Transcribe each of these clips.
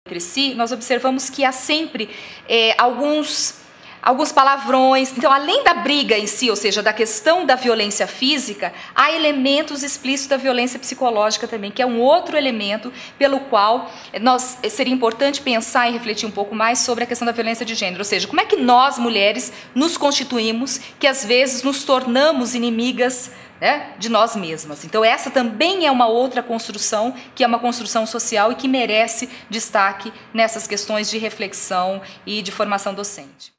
entre si, nós observamos que há sempre alguns palavrões. Então, além da briga em si, ou seja, da questão da violência física, há elementos explícitos da violência psicológica também, que é um outro elemento pelo qual seria importante pensar e refletir um pouco mais sobre a questão da violência de gênero. Ou seja, como é que nós, mulheres, nos constituímos, que às vezes nos tornamos inimigas, né, de nós mesmas. Então essa também é uma outra construção, que é uma construção social e que merece destaque nessas questões de reflexão e de formação docente.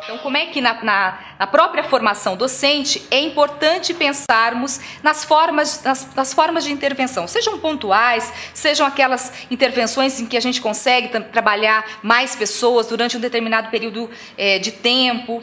Então, como é que na própria formação docente é importante pensarmos nas formas de intervenção, sejam pontuais, sejam aquelas intervenções em que a gente consegue trabalhar mais pessoas durante um determinado período de tempo.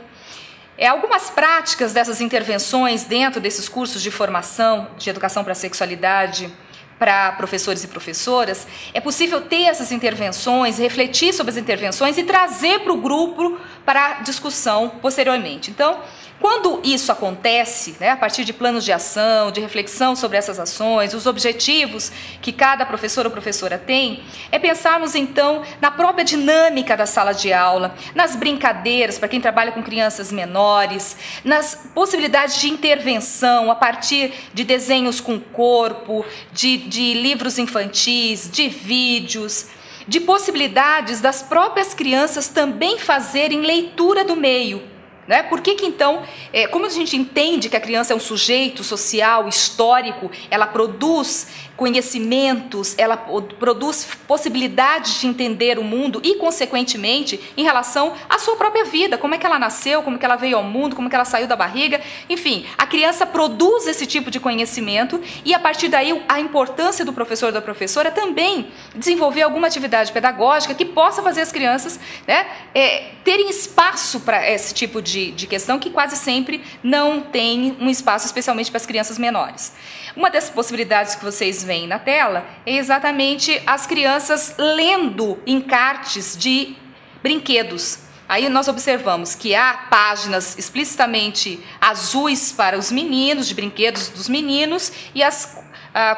Algumas práticas dessas intervenções dentro desses cursos de formação de educação para a sexualidade, para professores e professoras, é possível ter essas intervenções, refletir sobre as intervenções e trazer para o grupo para discussão posteriormente. Então, quando isso acontece, né, a partir de planos de ação, de reflexão sobre essas ações, os objetivos que cada professor ou professora tem, é pensarmos então na própria dinâmica da sala de aula, nas brincadeiras para quem trabalha com crianças menores, nas possibilidades de intervenção a partir de desenhos com corpo, de livros infantis, de vídeos, de possibilidades das próprias crianças também fazerem leitura do meio. Né? Por que então, como a gente entende que a criança é um sujeito social, histórico, ela produz conhecimentos, ela produz possibilidades de entender o mundo e, consequentemente, em relação à sua própria vida, como é que ela nasceu, como é que ela veio ao mundo, como é que ela saiu da barriga, enfim, a criança produz esse tipo de conhecimento e, a partir daí, a importância do professor ou da professora também desenvolver alguma atividade pedagógica que possa fazer as crianças, né, terem espaço para esse tipo de questão que quase sempre não tem um espaço, especialmente para as crianças menores. Uma das possibilidades que vocês veem na tela é exatamente as crianças lendo encartes de brinquedos. Aí nós observamos que há páginas explicitamente azuis para os meninos, de brinquedos dos meninos, e as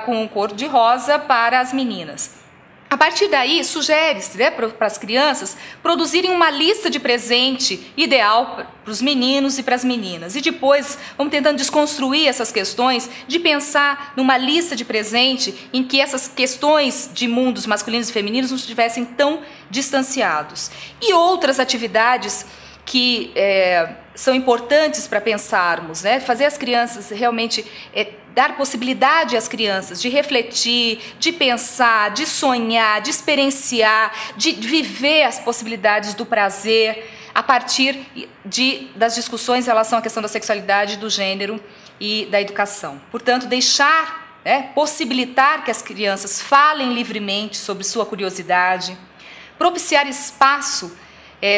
com cor de rosa para as meninas. A partir daí, sugere-se, né, para as crianças produzirem uma lista de presente ideal para os meninos e para as meninas. E depois, vamos tentando desconstruir essas questões de pensar numa lista de presente em que essas questões de mundos masculinos e femininos não estivessem tão distanciados. E outras atividades que são importantes para pensarmos, né? Fazer as crianças realmente, dar possibilidade às crianças de refletir, de pensar, de sonhar, de experienciar, de viver as possibilidades do prazer a partir das discussões em relação à questão da sexualidade, do gênero e da educação. Portanto, possibilitar que as crianças falem livremente sobre sua curiosidade, propiciar espaço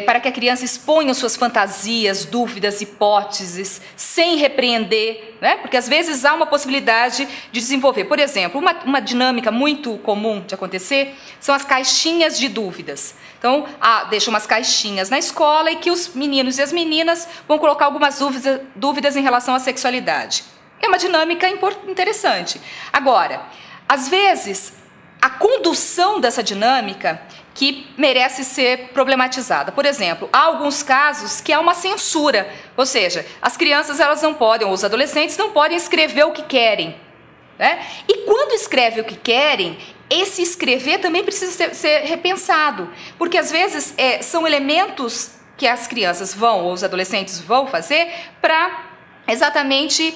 para que a criança exponha suas fantasias, dúvidas, hipóteses, sem repreender, né? Porque às vezes há uma possibilidade de desenvolver. Por exemplo, uma dinâmica muito comum de acontecer são as caixinhas de dúvidas. Então, deixa umas caixinhas na escola e que os meninos e as meninas vão colocar algumas dúvidas em relação à sexualidade. É uma dinâmica interessante. Agora, às vezes, a condução dessa dinâmica que merece ser problematizada. Por exemplo, há alguns casos que há uma censura, ou seja, as crianças elas não podem, ou os adolescentes não podem escrever o que querem, né? E quando escreve o que querem, esse escrever também precisa ser repensado, porque às vezes são elementos que as crianças vão, ou os adolescentes vão fazer para exatamente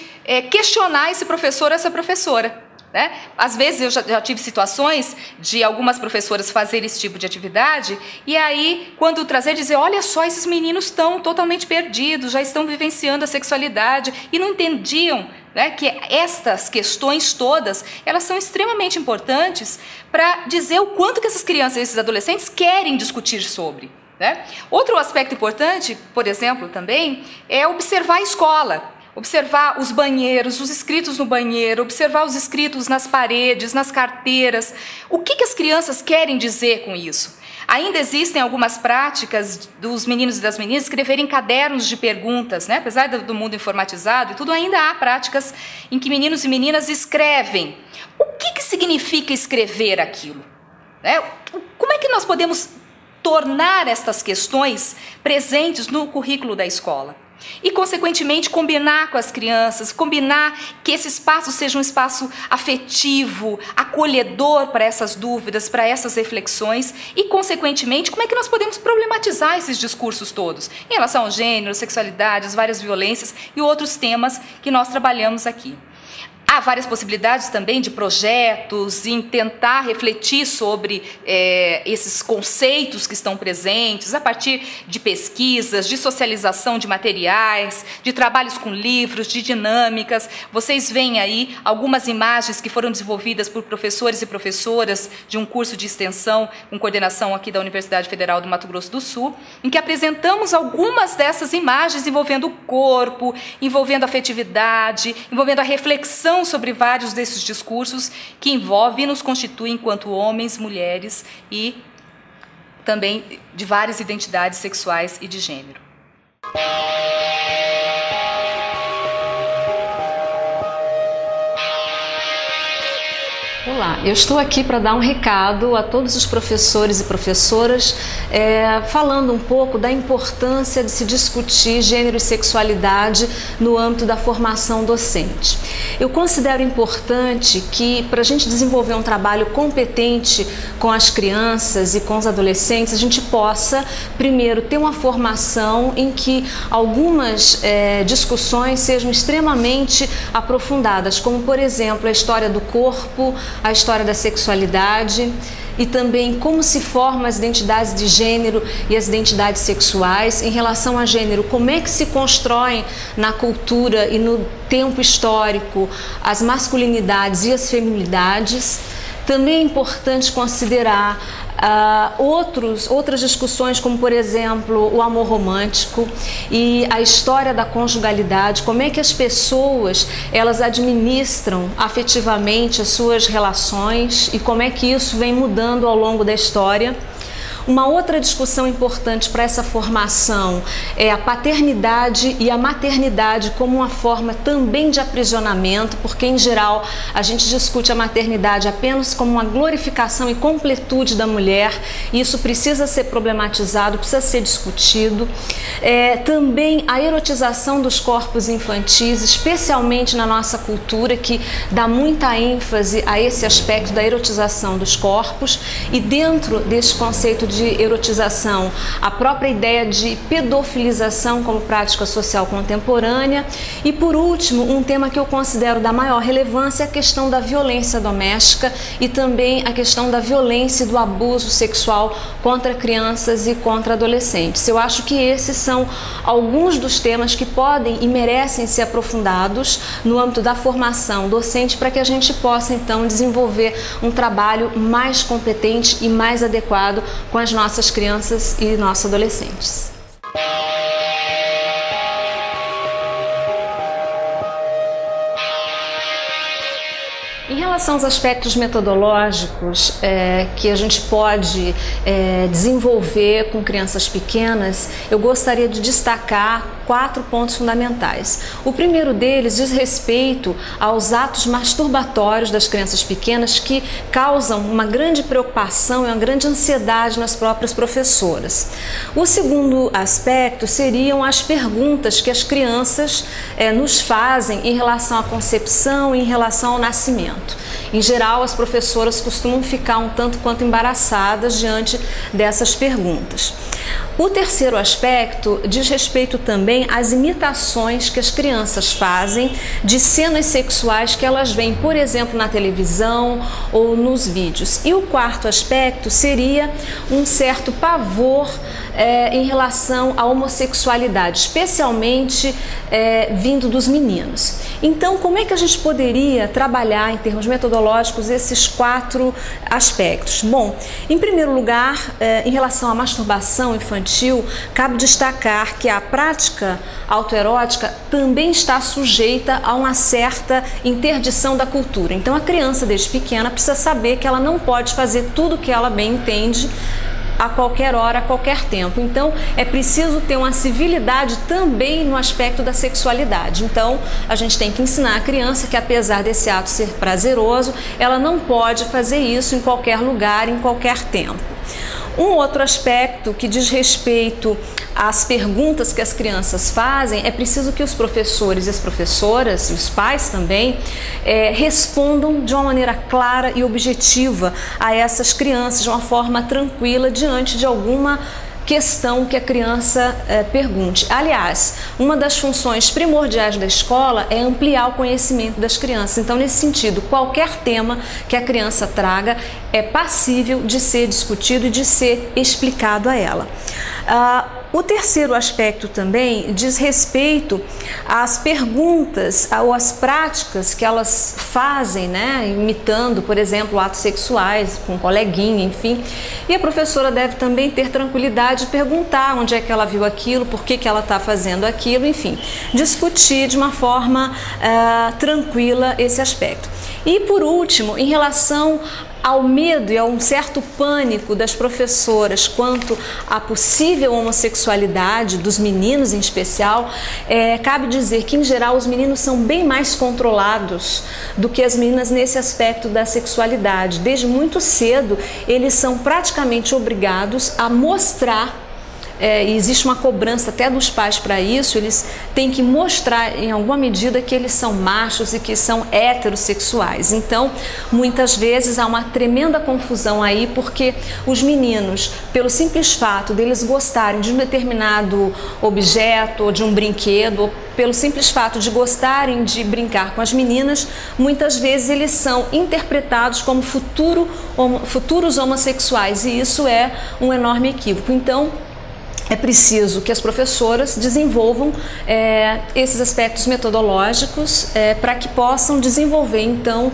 questionar esse professor ou essa professora. Né? Às vezes eu já tive situações de algumas professoras fazerem esse tipo de atividade e aí quando trazer dizer, olha só, esses meninos estão totalmente perdidos, já estão vivenciando a sexualidade e não entendiam, né, que estas questões todas elas são extremamente importantes para dizer o quanto que essas crianças e esses adolescentes querem discutir sobre. Né? Outro aspecto importante, por exemplo, também é observar a escola. Observar os banheiros, os escritos no banheiro, observar os escritos nas paredes, nas carteiras. O que as crianças querem dizer com isso? Ainda existem algumas práticas dos meninos e das meninas escreverem cadernos de perguntas, né? Apesar do mundo informatizado e tudo, ainda há práticas em que meninos e meninas escrevem significa escrever aquilo? Né? Como é que nós podemos tornar estas questões presentes no currículo da escola? E, consequentemente, combinar com as crianças, combinar que esse espaço seja um espaço afetivo, acolhedor para essas dúvidas, para essas reflexões e, consequentemente, como é que nós podemos problematizar esses discursos todos em relação ao gênero, sexualidade, as várias violências e outros temas que nós trabalhamos aqui. Há várias possibilidades também de projetos em tentar refletir sobre esses conceitos que estão presentes a partir de pesquisas, de socialização de materiais, de trabalhos com livros, de dinâmicas. Vocês veem aí algumas imagens que foram desenvolvidas por professores e professoras de um curso de extensão com coordenação aqui da Universidade Federal do Mato Grosso do Sul, em que apresentamos algumas dessas imagens envolvendo o corpo, envolvendo a afetividade, envolvendo a reflexão sobre vários desses discursos que envolvem e nos constituem enquanto homens, mulheres e também de várias identidades sexuais e de gênero. Olá, eu estou aqui para dar um recado a todos os professores e professoras, falando um pouco da importância de se discutir gênero e sexualidade no âmbito da formação docente. Eu considero importante que, para a gente desenvolver um trabalho competente com as crianças e com os adolescentes, a gente possa, primeiro, ter uma formação em que algumas discussões sejam extremamente aprofundadas, como, por exemplo, a história do corpo, a história da sexualidade e também como se formam as identidades de gênero e as identidades sexuais. Em relação a gênero, como é que se constroem na cultura e no tempo histórico as masculinidades e as feminilidades. Também é importante considerar outras discussões, como por exemplo o amor romântico e a história da conjugalidade, como é que as pessoas elas administram afetivamente as suas relações e como é que isso vem mudando ao longo da história. Uma outra discussão importante para essa formação é a paternidade e a maternidade como uma forma também de aprisionamento, porque em geral a gente discute a maternidade apenas como uma glorificação e completude da mulher, e isso precisa ser problematizado, precisa ser discutido. Também a erotização dos corpos infantis, especialmente na nossa cultura, que dá muita ênfase a esse aspecto da erotização dos corpos, e dentro desse conceito de erotização, a própria ideia de pedofilização como prática social contemporânea. E por último, um tema que eu considero da maior relevância é a questão da violência doméstica e também a questão da violência e do abuso sexual contra crianças e contra adolescentes. Eu acho que esses são alguns dos temas que podem e merecem ser aprofundados no âmbito da formação docente para que a gente possa então desenvolver um trabalho mais competente e mais adequado com as nossas crianças e nossos adolescentes. Em relação aos aspectos metodológicos que a gente pode desenvolver com crianças pequenas, eu gostaria de destacar 4 pontos fundamentais. O primeiro deles diz respeito aos atos masturbatórios das crianças pequenas, que causam uma grande preocupação e uma grande ansiedade nas próprias professoras. O segundo aspecto seriam as perguntas que as crianças nos fazem em relação à concepção e em relação ao nascimento. Em geral, as professoras costumam ficar um tanto quanto embaraçadas diante dessas perguntas. O terceiro aspecto diz respeito também às imitações que as crianças fazem de cenas sexuais que elas veem, por exemplo, na televisão ou nos vídeos. E o quarto aspecto seria um certo pavor em relação à homossexualidade, especialmente vindo dos meninos. Então, como é que a gente poderia trabalhar em termos metodológicos esses 4 aspectos? Bom, em primeiro lugar, em relação à masturbação infantil, cabe destacar que a prática autoerótica também está sujeita a uma certa interdição da cultura. Então, a criança desde pequena precisa saber que ela não pode fazer tudo o que ela bem entende a qualquer hora, a qualquer tempo. Então, é preciso ter uma civilidade também no aspecto da sexualidade. Então, a gente tem que ensinar a criança que, apesar desse ato ser prazeroso, ela não pode fazer isso em qualquer lugar, em qualquer tempo. Um outro aspecto que diz respeito às perguntas que as crianças fazem, é preciso que os professores e as professoras, e os pais também, respondam de uma maneira clara e objetiva a essas crianças, de uma forma tranquila, diante de alguma questão que a criança pergunte. Aliás, uma das funções primordiais da escola é ampliar o conhecimento das crianças. Então, nesse sentido, qualquer tema que a criança traga é passível de ser discutido e de ser explicado a ela. O terceiro aspecto também diz respeito às perguntas ou às práticas que elas fazem, né, imitando, por exemplo, atos sexuais com um coleguinha, enfim. E a professora deve também ter tranquilidade de perguntar onde é que ela viu aquilo, por que ela está fazendo aquilo, enfim. Discutir de uma forma tranquila esse aspecto. E por último, em relação ao medo e a um certo pânico das professoras quanto à possível homossexualidade dos meninos em especial, cabe dizer que, em geral, os meninos são bem mais controlados do que as meninas nesse aspecto da sexualidade. Desde muito cedo, eles são praticamente obrigados a mostrar, e existe uma cobrança até dos pais para isso, eles têm que mostrar em alguma medida que eles são machos e que são heterossexuais. Então, muitas vezes há uma tremenda confusão aí, porque os meninos, pelo simples fato deles gostarem de um determinado objeto ou de um brinquedo, ou pelo simples fato de gostarem de brincar com as meninas, muitas vezes eles são interpretados como futuros homossexuais, e isso é um enorme equívoco. Então, é preciso que as professoras desenvolvam esses aspectos metodológicos para que possam desenvolver, então,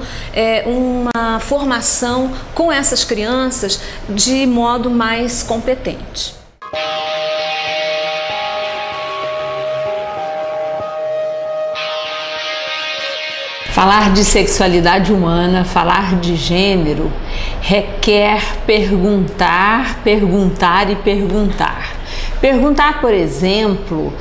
uma formação com essas crianças de modo mais competente. Falar de sexualidade humana, falar de gênero, requer perguntar, perguntar e perguntar. Perguntar, por exemplo,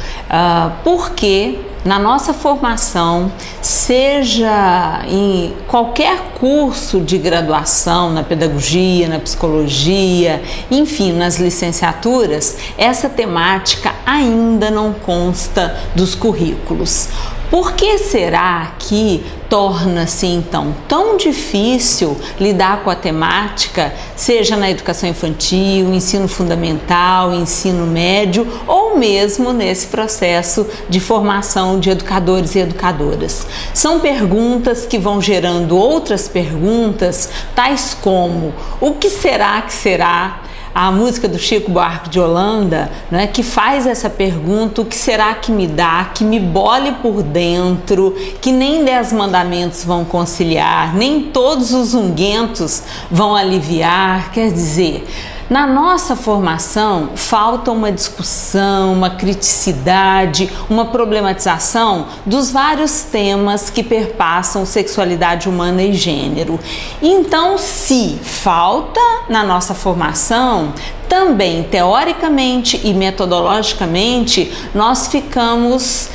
por que na nossa formação, seja em qualquer curso de graduação, na pedagogia, na psicologia, enfim, nas licenciaturas, essa temática ainda não consta dos currículos. Por que será que torna-se então tão difícil lidar com a temática, seja na educação infantil, ensino fundamental, ensino médio ou mesmo nesse processo de formação de educadores e educadoras? São perguntas que vão gerando outras perguntas, tais como: o que será que será? A música do Chico Buarque de Holanda, né, que faz essa pergunta: o que será que me dá, que me bole por dentro, que nem 10 mandamentos vão conciliar, nem todos os unguentos vão aliviar. Quer dizer, na nossa formação falta uma discussão, uma criticidade, uma problematização dos vários temas que perpassam sexualidade humana e gênero. Então, se falta na nossa formação, também teoricamente e metodologicamente nós ficamos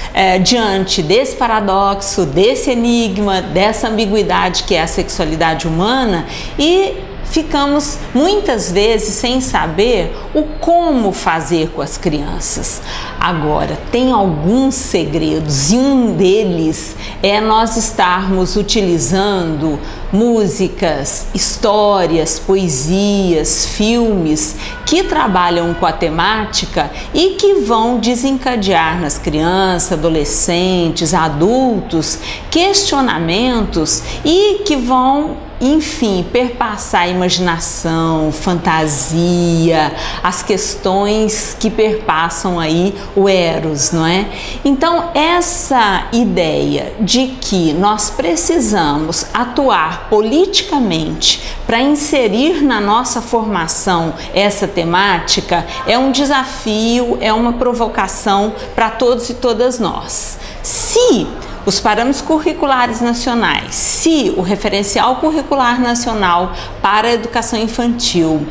diante desse paradoxo, desse enigma, dessa ambiguidade que é a sexualidade humana, e ficamos muitas vezes sem saber o como fazer com as crianças. Agora, tem alguns segredos, e um deles é nós estarmos utilizando músicas, histórias, poesias, filmes que trabalham com a temática e que vão desencadear nas crianças, adolescentes, adultos, questionamentos e que vão, enfim, perpassar a imaginação, fantasia, as questões que perpassam aí o eros, não é? Então, essa ideia de que nós precisamos atuar politicamente para inserir na nossa formação essa temática é um desafio, é uma provocação para todos e todas nós. Se os parâmetros curriculares nacionais, se o referencial curricular nacional para a educação infantil,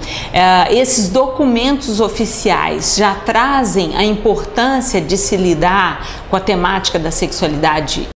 esses documentos oficiais já trazem a importância de se lidar com a temática da sexualidade